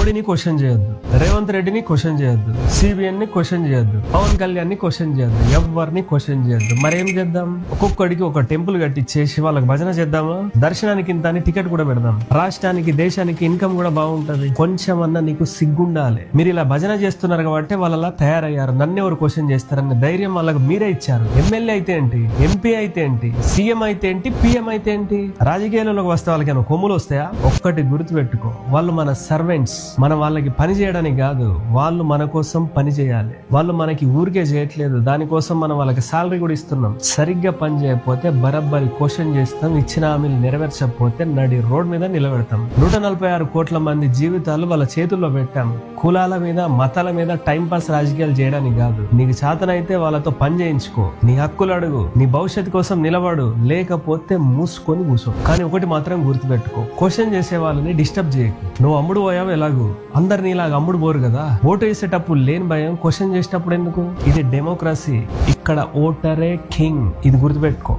మోడీని క్వశ్చన్ చేయొద్దు, రేవంత్ రెడ్డిని క్వశ్చన్ చేయొద్దు, సిబిఎన్ ని క్వశ్చన్ చేయొద్దు, పవన్ కళ్యాణ్ ని క్వశ్చన్ చేయొద్దు, ఎవరిని క్వశ్చన్ చేయొద్దు. మరేం చేద్దాం? ఒక్కొక్కడికి ఒక టెంపుల్ కట్టించేసి వాళ్ళకి భజన చేద్దామా? దర్శనానికి ఇంత అని టికెట్ కూడా పెడదాం. రాష్ట్రానికి దేశానికి ఇన్కమ్ కూడా బాగుంటది. కొంచెం అన్నా నీకు సిగ్గుండాలి. మీరు ఇలా భజన చేస్తున్నారు కాబట్టి వాళ్ళలా తయారయ్యారు. నన్నెవరు క్వశ్చన్ చేస్తారన్న ధైర్యం వాళ్ళకి మీరే ఇచ్చారు. ఎమ్మెల్యే అయితే ఏంటి, ఎంపీ అయితే ఏంటి, సీఎం అయితే ఏంటి, పిఎం అయితే ఏంటి? రాజకీయాల్లోకి వస్తే వాళ్ళకి ఏమైనా కొమ్ములు వస్తాయా? ఒక్కటి గుర్తుపెట్టుకో, వాళ్ళు మన సర్వెంట్స్. మనం వాళ్ళకి పని చేయడానికి కాదు, వాళ్ళు మన కోసం పని చేయాలి. వాళ్ళు మనకి ఊరికే చేయట్లేదు, దానికోసం మనం వాళ్ళకి సాలరీ కూడా ఇస్తున్నాం. సరిగ్గా పని చేయకపోతే బరబ్బరి క్వశ్చన్ చేస్తాం. ఇచ్చిన హామీలు నెరవేర్చకపోతే నడి రోడ్ మీద నిలబెడతాం. 146 కోట్ల మంది జీవితాలు వాళ్ళ చేతుల్లో పెట్టాం. కులాల మీద, మతాల మీద టైం పాస్ రాజకీయాలు చేయడానికి కాదు. నీకు చేతనైతే వాళ్ళతో పని చేయించుకో, నీ హక్కులు అడుగు, నీ భవిష్యత్తు కోసం నిలబడు, లేకపోతే మూసుకొని కూర్చో. కానీ ఒకటి మాత్రం గుర్తుపెట్టుకో, క్వశ్చన్ చేసే వాళ్ళని డిస్టర్బ్ చేయకు. నువ్వు అమ్ముడు పోయావు ఎలాగూ, అందరినీ ఇలాగ అమ్ముడు పోరు కదా. ఓటు వేసేటప్పుడు లేని భయం, క్వశ్చన్ చేసేటప్పుడు ఎందుకు? ఇది డెమోక్రసీ. ఇక్కడ ఓటరే కింగ్. ఇది గుర్తుపెట్టుకో.